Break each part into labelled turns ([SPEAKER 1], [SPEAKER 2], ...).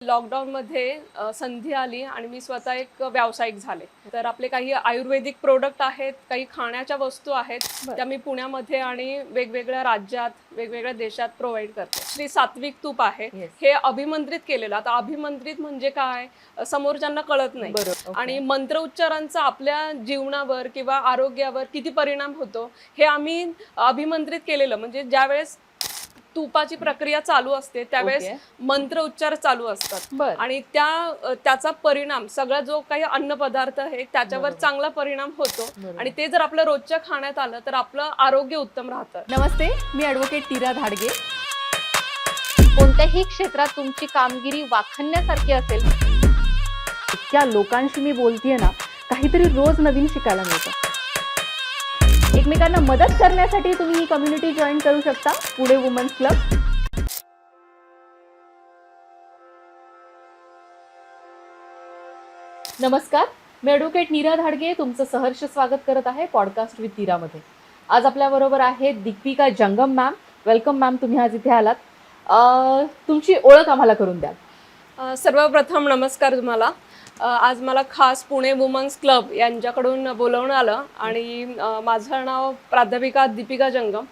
[SPEAKER 1] लॉकडाऊनमध्ये संधी आली आणि मी स्वतः एक व्यावसायिक झाले. तर आपले काही आयुर्वेदिक प्रोडक्ट आहेत, काही खाण्याच्या वस्तू आहेत, त्या मी पुण्यामध्ये आणि वेगवेगळ्या राज्यात, वेगवेगळ्या देशात प्रोव्हाइड करते. श्री सात्विक तूप आहे. हे अभिमंत्रित केलेलं. आता अभिमंत्रित म्हणजे काय, समोरच्यांना कळत नाही. आणि मंत्र उच्चारांचा आपल्या जीवनावर किंवा आरोग्यावर किती परिणाम होतो हे आम्ही अभिमंत्रित केलेलं. म्हणजे ज्यावेळेस तुपाची प्रक्रिया चालू असते त्यावेळेस मंत्र उच्चार चालू असतात आणि त्याचा परिणाम सगळा जो काही अन्न पदार्थ आहे त्याच्यावर चांगला परिणाम होतो आणि ते जर आपल्या रोजच्या खाण्यात आलं तर आपलं आरोग्य उत्तम राहतं.
[SPEAKER 2] नमस्ते, मी ॲडव्होकेट टीरा धाडगे.
[SPEAKER 3] कोणत्याही क्षेत्रात तुमची कामगिरी वाखण्यासारखी असेल,
[SPEAKER 2] इतक्या लोकांशी मी बोलतेय ना, काहीतरी रोज नवीन शिकायला मिळतं. एकमेकांना मदत करण्यासाठी तुम्ही ही कम्युनिटी जॉईन करू शकता, पुणे वुमन्स क्लब. नमस्कार, मी ॲडव्होकेट नीरा धाडगे तुमचं सहर्ष स्वागत करत आहे पॉडकास्ट विथ नीरामध्ये. आज आपल्याबरोबर आहे दीपिका जंगम मॅम. वेलकम मॅम, तुम्ही आज इथे आलात. तुमची ओळख आम्हाला करून द्या.
[SPEAKER 1] सर्वप्रथम नमस्कार तुम्हाला. आज मला खास पुणे वुमन्स क्लब यांच्याकडून बोलवणं आलं आणि माझं नाव प्राध्यापिका दीपिका जंगम.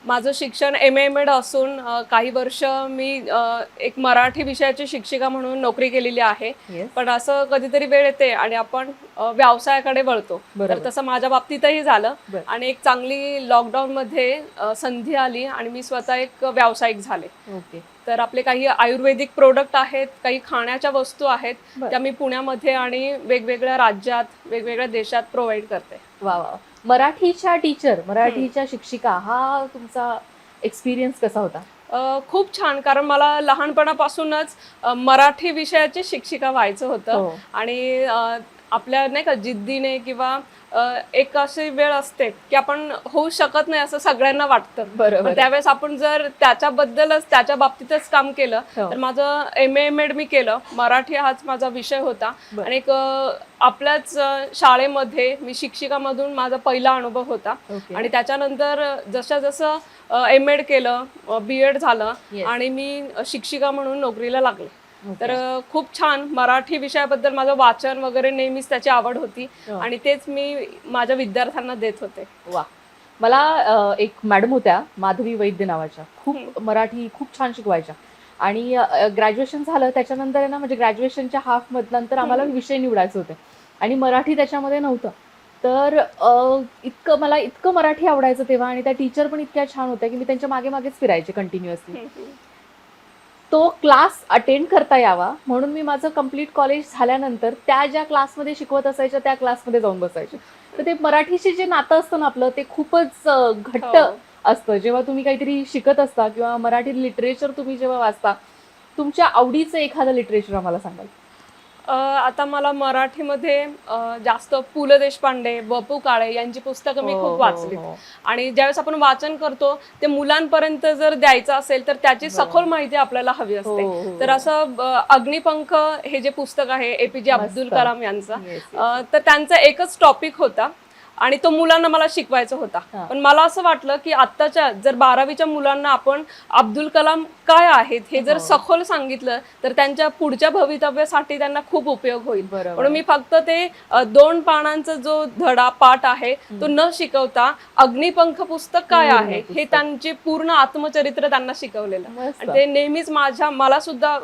[SPEAKER 1] माझं शिक्षण MA असून काही वर्ष मी एक मराठी विषयाची शिक्षिका म्हणून नोकरी केलेली आहे. पण असं कधीतरी वेळ येते आणि आपण व्यवसायाकडे वळतो. तर तसं माझ्या बाबतीतही झालं आणि एक चांगली लॉकडाऊनमध्ये संधी आली आणि मी स्वतः एक व्यावसायिक झाले. तर आपले काही आयुर्वेदिक प्रोडक्ट आहेत, काही खाण्याच्या वस्तू आहेत, त्या मी पुण्यामध्ये आणि वेगवेगळ्या राज्यात, वेगवेगळ्या देशात प्रोव्हाइड करते.
[SPEAKER 2] वा वा. मराठीच्या टीचर, मराठीच्या शिक्षिका, हा तुमचा एक्सपिरियन्स कसा होता?
[SPEAKER 1] खूप छान, कारण मला लहानपणापासूनच मराठी विषयाची शिक्षिका व्हायचं होतं. आणि आपल्या नाही का जिद्दीने किंवा एक अशी वेळ असते की आपण होऊ शकत नाही असं सगळ्यांना वाटतं. बरोबर. त्यावेळेस आपण जर त्याच्याबद्दलच त्याच्या बाबतीतच काम केलं तर माझं MA मी केलं. मराठी हाच माझा विषय होता आणि एक आपल्याच शाळेमध्ये मी शिक्षिकामधून माझा पहिला अनुभव होता. आणि त्याच्यानंतर जसं MA केलं, BEd झालं आणि मी शिक्षिका म्हणून नोकरीला लागले. तर खूप छान, मराठी विषयाबद्दल माझं वाचन वगैरे नेहमीच त्याची आवड होती आणि तेच मी माझ्या विद्यार्थ्यांना देत होते.
[SPEAKER 2] वा. मला एक मॅडम होत्या, माधवी वैद्य नावाच्या, खूप मराठी खूप छान शिकवायच्या. आणि ग्रॅज्युएशन झालं त्याच्यानंतर आहे ना, म्हणजे ग्रॅज्युएशनच्या हाफ मधनंतर आम्हाला विषय निवडायचे होते आणि मराठी त्याच्यामध्ये नव्हतं. तर मला इतकं मराठी आवडायचं तेव्हा आणि त्या टीचर पण इतक्या छान होत्या की मी त्यांच्या मागे मागेच फिरायचे कंटिन्युअसली. तो क्लास अटेंड करता यावा म्हणून मी माझं कम्प्लीट कॉलेज झाल्यानंतर त्या ज्या क्लासमध्ये शिकवत असायच्या त्या क्लासमध्ये जाऊन बसायचे. तर ते मराठीशी जे नातं असतं ना आपलं, ते खूपच घट्ट असतं. जेव्हा तुम्ही काहीतरी शिकत असता किंवा मराठी लिटरेचर तुम्ही जेव्हा वाचता, तुमच्या आवडीचं एखादं लिटरेचर आम्हाला सांगाल?
[SPEAKER 1] आता मला मराठीमध्ये जास्त पु ल देशपांडे, व.पु. काळे यांची पुस्तकं मी खूप वाचली. आणि ज्यावेळेस आपण वाचन करतो ते मुलांपर्यंत जर द्यायचं असेल तर त्याची सखोल माहिती आपल्याला हवी असते. तर असं अग्निपंख हे जे पुस्तक आहे APJ अब्दुल कलाम यांचं, तर त्यांचा एकच टॉपिक होता आणि तो मुलांना मला शिकवायचा होता. पण मला असं वाटलं की आत्ताच्या जर 12वीच्या मुलांना आपण अब्दुल कलाम काय आहेत हे जर सखोल सांगितलं तर त्यांच्या पुढच्या भवितव्यासाठी त्यांना खूप उपयोग होईल. म्हणून मी फक्त ते 2 पानांचा जो धडा पाठ आहे तो न शिकवता अग्निपंख पुस्तक काय आहे हे त्यांचे पूर्ण आत्मचरित्र त्यांना शिकवलेलं. आणि ते नेहमीच मला सुद्धा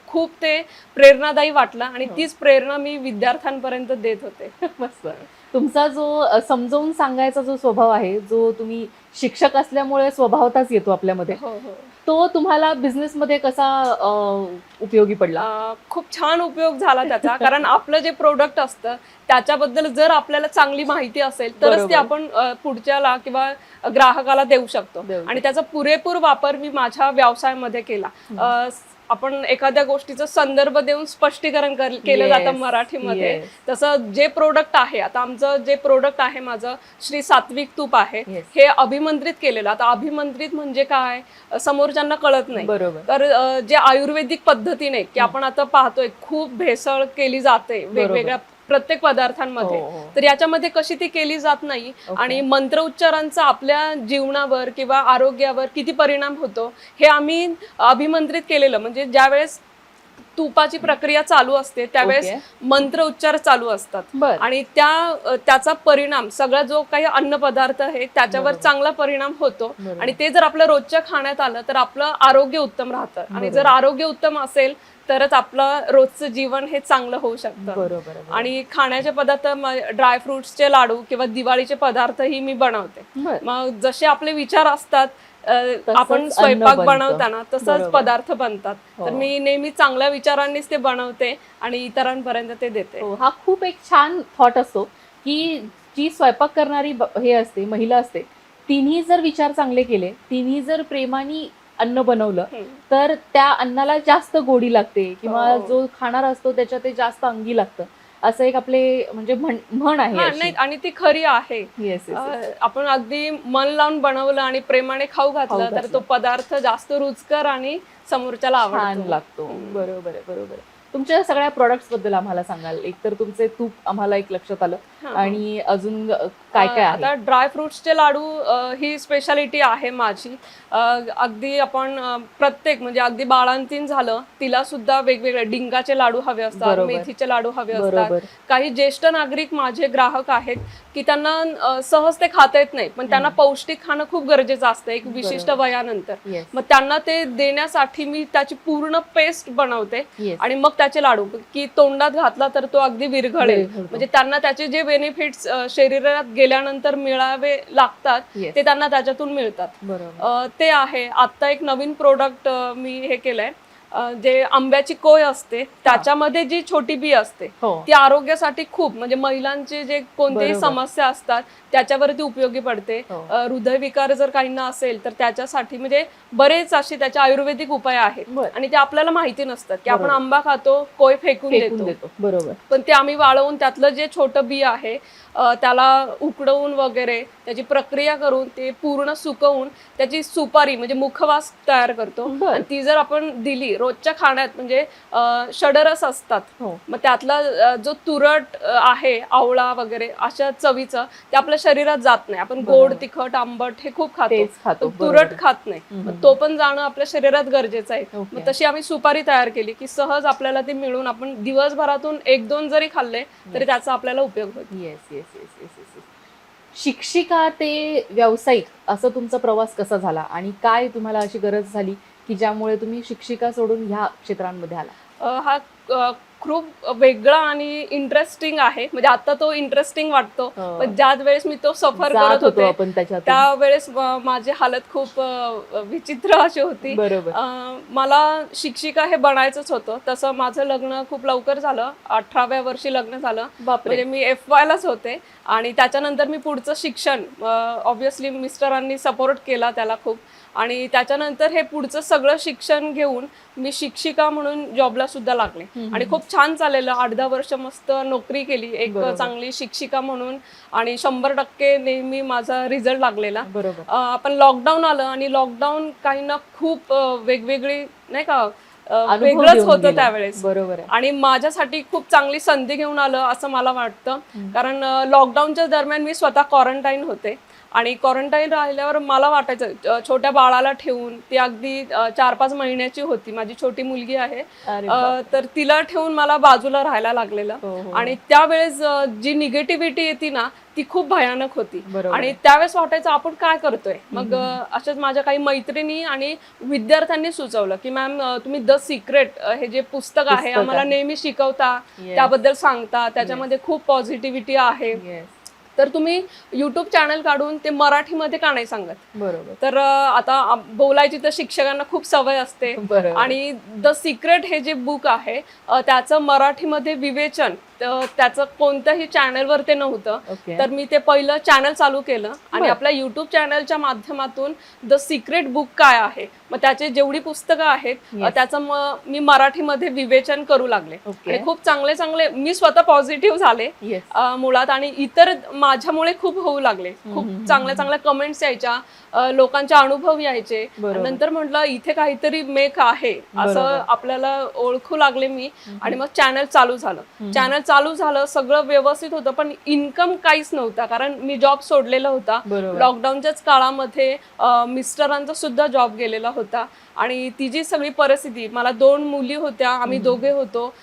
[SPEAKER 1] खूप ते प्रेरणादायी वाटलं आणि तीच प्रेरणा मी विद्यार्थ्यांपर्यंत देत होते.
[SPEAKER 2] मस्त. तुमचा जो समजावून सांगायचा जो स्वभाव आहे, जो तुम्ही शिक्षक असल्यामुळे स्वभावताच येतो आपल्यामध्ये, तो तुम्हाला बिझनेसमध्ये कसा उपयोगी पडला?
[SPEAKER 1] खूप छान उपयोग झाला त्याचा. कारण आपलं जे प्रोडक्ट असतं त्याच्याबद्दल जर आपल्याला चांगली माहिती असेल तरच ते आपण पुढच्याला किंवा ग्राहकाला देऊ शकतो. आणि त्याचा पुरेपूर वापर मी माझ्या व्यवसायामध्ये केला. आपण एखाद्या गोष्टीचं संदर्भ देऊन स्पष्टीकरण केलं जातं मराठीमध्ये. तसं जे प्रोडक्ट आहे, आता आमचं जे प्रोडक्ट आहे माझं श्री सात्विक तूप आहे, हे अभिमंत्रित केलेलं. आता अभिमंत्रित म्हणजे काय, समोरच्यांना कळत नाही. तर जे आयुर्वेदिक पद्धतीने की आपण आता पाहतोय खूप भेसळ केली जाते वेगवेगळ्या प्रत्येक पदार्थांमध्ये, तर याच्यामध्ये कशी ती केली जात नाही आणि मंत्र उच्चारांचा आपल्या जीवनावर किंवा आरोग्यावर किती परिणाम होतो हे आम्ही अभिमंत्रित केलेलं. म्हणजे ज्यावेळेस तुपाची प्रक्रिया चालू असते त्यावेळेस मंत्र उच्चार चालू असतात
[SPEAKER 2] बर
[SPEAKER 1] आणि त्याचा परिणाम सगळा जो काही अन्न पदार्थ आहे त्याच्यावर चांगला परिणाम होतो आणि ते जर आपल्या रोजच्या खाण्यात आलं तर आपलं आरोग्य उत्तम राहतं आणि जर आरोग्य उत्तम असेल तरच आपलं रोजचं जीवन हे चांगलं होऊ शकतं.
[SPEAKER 2] बरोबर
[SPEAKER 1] आणि खाण्याचे पदार्थ ड्रायफ्रुट्सचे लाडू किंवा दिवाळीचे पदार्थही मी बनवते. मग जसे आपले विचार असतात आपण स्वयंपाक बनवताना तसंच पदार्थ बनतात. तर मी नेहमी चांगल्या विचारांनीच ते बनवते आणि इतरांपर्यंत ते देते.
[SPEAKER 2] हा खूप एक छान थॉट असतो की जी स्वयंपाक करणारी हे असते महिला असते तिन्ही जर विचार चांगले केले तिन्ही जर प्रेमाने अन्न बनवलं तर त्या अन्नाला जास्त गोडी लागते किंवा जो खाणार असतो त्याच्या ते जास्त अंगी लागतं असं एक आपले म्हणजे म्हण आहे
[SPEAKER 1] नाही आणि ती खरी आहे. आपण अगदी मन लावून बनवलं आणि प्रेमाने खाऊ घातलं तर तो पदार्थ जास्त रुचकर आणि समोरच्याला आवडतो
[SPEAKER 2] लागतो. बरोबर आहे बरोबर आहे. तुमच्या सगळ्या प्रोडक्ट्स बद्दल आम्हाला सांगाल. एक तर तुमचे तूप आम्हाला एक लक्षात आलं आणि अजून काय काय आहे?
[SPEAKER 1] आता ड्रायफ्रुट्सचे लाडू ही स्पेशालिटी आहे माझी. अगदी आपण प्रत्येक म्हणजे अगदी बाळंतीण झालं तिला सुद्धा वेगवेगळे डिंगाचे लाडू हवे असतात, मेथीचे लाडू हवे असतात. काही ज्येष्ठ नागरिक माझे ग्राहक आहेत की त्यांना सहज ते खाता येत नाही पण त्यांना पौष्टिक खाणं खूप गरजेचं असतं एक विशिष्ट वयानंतर. मग त्यांना ते देण्यासाठी मी त्याची पूर्ण पेस्ट बनवते आणि मग त्याचे लाडू की तोंडात घातला तर तो अगदी विरघळेल म्हणजे त्यांना त्याचे जे बेनिफिट्स शरीरात गेल्यानंतर मिळावे लागतात ते त्यांना त्याच्यातून मिळतात. ते आहे. आता एक नवीन प्रोडक्ट मी हे केलंय जे आंब्याची कोय असते त्याच्यामध्ये जी छोटी बी असते ती आरोग्यासाठी खूप म्हणजे महिलांचे जे कोणत्याही समस्या असतात त्याच्यावरती उपयोगी पडते. हृदयविकार जर काहींना असेल तर त्याच्यासाठी म्हणजे बरेच असे त्याचे आयुर्वेदिक उपाय आहेत आणि ते आपल्याला माहिती नसतात की आपण आंबा खातो कोय फेकून देतो बरोबर पण ते आम्ही वाळवून त्यातलं जे छोटं बी आहे त्याला उकडवून वगैरे त्याची प्रक्रिया करून ते पूर्ण सुकवून त्याची सुपारी म्हणजे मुखवास तयार करतो आणि ती जर आपण दिली रोजच्या खाण्यात म्हणजे षडरस असतात मग त्यातला जो तुरट आहे आवळा वगैरे अशा चवीचं ते आपल्या शरीरात जात नाही. आपण गोड तिखट आंबट हे खूप खातो तुरट खात नाही मग तो पण जाणं आपल्या शरीरात गरजेचं आहे. मग तशी आम्ही सुपारी तयार केली की सहज आपल्याला ते मिळून आपण दिवसभरातून 1-2 जरी खाल्ले तरी त्याचा आपल्याला उपयोग होतो.
[SPEAKER 2] शिक्षिका ते व्यावसायिक असं तुमचा प्रवास कसा झाला आणि काय तुम्हाला अशी गरज झाली की ज्यामुळे तुम्ही शिक्षिका सोडून ह्या क्षेत्रांमध्ये आला?
[SPEAKER 1] हा खूप वेगळा आणि इंटरेस्टिंग आहे म्हणजे आता तो इंटरेस्टिंग वाटतो पण ज्या वेळेस मी तो सफर करत होते त्यावेळेस माझी हालत खूप विचित्र अशी होती. मला शिक्षिका हे बनायचंच होतं. तसं माझं लग्न खूप लवकर झालं. 18व्या वर्षी लग्न झालं म्हणजे मी FY लाच होते आणि त्याच्यानंतर मी पुढचं शिक्षण ऑब्व्हियसली मिस्टरांनी सपोर्ट केला त्याला खूप आणि त्याच्यानंतर हे पुढचं सगळं शिक्षण घेऊन मी शिक्षिका म्हणून जॉबला सुद्धा लागले आणि खूप छान चाललेलं. 8-10 वर्ष मस्त नोकरी केली एक चांगली शिक्षिका म्हणून आणि 100% नेहमी माझा रिझल्ट लागलेला. आपण लॉकडाऊन आलं आणि लॉकडाऊन काही ना खूप वेगवेगळी नाही का वेगळंच होतं त्यावेळेस आणि माझ्यासाठी खूप चांगली संधी घेऊन आलं असं मला वाटतं. कारण लॉकडाऊनच्या दरम्यान मी स्वतः क्वारंटाईन होते आणि क्वारंटाईन राहिल्यावर मला वाटायचं छोट्या बाळाला ठेवून ती अगदी 4-5 महिन्याची होती माझी छोटी मुलगी आहे तर तिला ठेवून मला बाजूला राहायला लागलेलं आणि त्यावेळेस जी निगेटिव्हिटी येते ना ती खूप भयानक होती आणि त्यावेळेस वाटायचं आपण काय करतोय. मग अशाच माझ्या काही मैत्रिणी आणि विद्यार्थ्यांनी सुचवलं की मॅम तुम्ही द सिक्रेट हे जे पुस्तक आहे आम्हाला नेहमी शिकवता त्याबद्दल सांगता त्याच्यामध्ये खूप पॉझिटिव्हिटी आहे तर तुम्ही YouTube चॅनल काढून ते मराठीमध्ये का नाही सांगत. तर आता बोलायची तर शिक्षकांना खूप सवय असते आणि द सिक्रेट हे जे बुक आहे त्याचं मराठीमध्ये विवेचन त्याचं कोणत्याही चॅनलवर ते नव्हतं तर मी ते पहिलं चॅनल चालू केलं आणि आपल्या YouTube चॅनलच्या माध्यमातून द सिक्रेट बुक काय आहे मग त्याचे जेवढी पुस्तकं आहेत त्याचं मी मराठीमध्ये विवेचन करू लागले आणि खूप चांगले मी स्वतः पॉझिटिव्ह झाले मुळात आणि इतर माझ्यामुळे खूप होऊ लागले. खूप चांगल्या कमेंट्स यायच्या लोकांचे अनुभव यायचे नंतर म्हटलं इथे काहीतरी मेक आहे असं आपल्याला ओळखू लागले मी आणि मग चॅनल चालू झालं सगळं व्यवस्थित होतं पण इन्कम काहीच नव्हता कारण मी जॉब सोडलेला होता. लॉकडाऊनच्याच काळामध्ये मिस्टरांचा सुद्धा जॉब गेलेला होता आणि तिची सगळी परिस्थिती, मला 2 मुली होत्या, आम्ही दोघे होतो,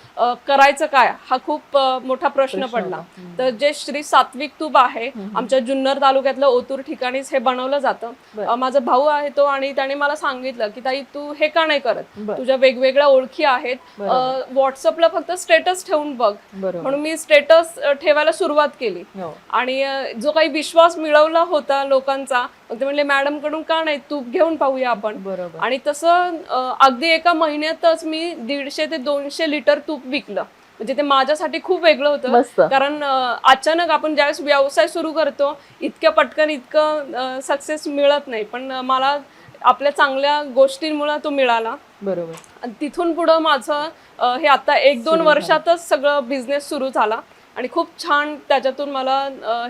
[SPEAKER 1] करायचं काय हा खूप मोठा प्रश्न पडला. तर जे श्री सात्विक तूप आहे आमच्या जुन्नर तालुक्यातलं ओतूर ठिकाणीच हे बनवलं जातं. माझा भाऊ आहे तो, आणि त्याने मला सांगितलं की ताई तू हे का नाही करत, तुझ्या वेगवेगळ्या ओळखी आहेत, व्हॉट्सअपला फक्त स्टेटस ठेवून बघ. म्हणून मी स्टेटस ठेवायला सुरुवात केली आणि जो काही विश्वास मिळवला होता लोकांचा, ते म्हणले मॅडम कडून का नाही तूप घेऊन पाहूया आपण. आणि तसं अगदी एका महिन्यातच मी 150 ते 200 लिटर तूप विकलं. म्हणजे ते माझ्यासाठी खूप वेगळं होतं, कारण अचानक आपण ज्यावेळेस व्यवसाय सुरू करतो इतक्या पटकन इतकं सक्सेस मिळत नाही, पण मला आपल्या चांगल्या गोष्टींमुळे तो मिळाला. बरोबर. तिथून पुढं माझं हे आता 1-2 वर्षातच सगळं बिझनेस सुरू झाला आणि खूप छान त्याच्यातून मला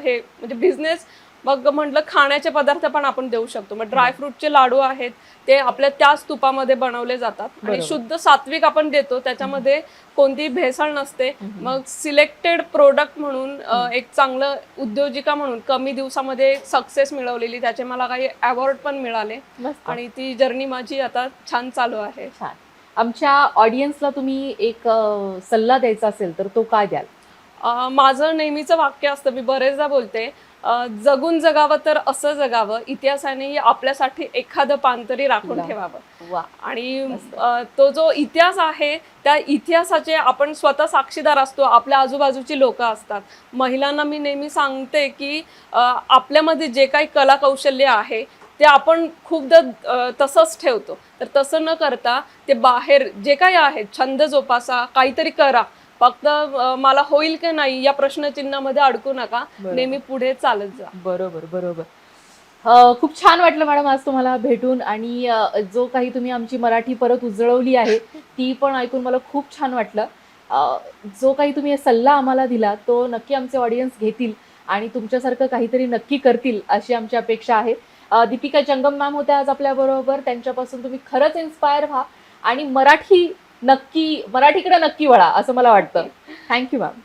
[SPEAKER 1] हे म्हणजे बिझनेस. मग म्हटलं खाण्याचे पदार्थ पण आपण देऊ शकतो. मग ड्रायफ्रूटचे लाडू आहेत ते आपल्या त्याच तुपामध्ये बनवले जातात आणि शुद्ध सात्विक आपण देतो, त्याच्यामध्ये कोणतीही भेसळ नसते. मग सिलेक्टेड प्रोडक्ट म्हणून एक चांगलं उद्योजिका म्हणून कमी दिवसामध्ये सक्सेस मिळवलेली, त्याचे मला काही अवॉर्ड पण मिळाले आणि ती जर्नी माझी आता छान चालू आहे.
[SPEAKER 2] आमच्या ऑडियन्सला तुम्ही एक सल्ला द्यायचा असेल तर तो काय द्याल?
[SPEAKER 1] माझं नेहमीचं वाक्य असतं, मी बरेचदा बोलते, जगून जगावं तर असं जगावं, इतिहासाने आपल्यासाठी एखादं पान तरी राखून ठेवावं. आणि तो जो इतिहास आहे त्या इतिहासाचे आपण स्वतः साक्षीदार असतो, आपल्या आजूबाजूची लोक असतात. महिलांना मी नेहमी सांगते की आपल्यामध्ये जे काही कला कौशल्य आहे ते आपण खूपदा तसंच ठेवतो, तर तसं न करता ते बाहेर जे काही आहे छंद जोपासा, काहीतरी करा. फक्त मला होईल की नाही या प्रश्नचिन्हामध्ये अडकू नका, नेहमी पुढे चालत जा.
[SPEAKER 2] बरोबर. खूप छान वाटलं मॅडम आज तुम्हाला भेटून, आणि जो काही तुम्ही आमची मराठी परत उजळवली आहे ती पण ऐकून मला खूप छान वाटलं. जो काही तुम्ही सल्ला आम्हाला दिला तो नक्की आमचे ऑडियन्स घेतील आणि तुमच्यासारखं काहीतरी नक्की करतील अशी आमची अपेक्षा आहे. दीपिका जंगम मॅम होत्या आज आपल्या बरोबर. त्यांच्यापासून तुम्ही खरंच इन्स्पायर व्हा आणि मराठीकडे नक्की वळा असं मला वाटतं. Thank you ma'am.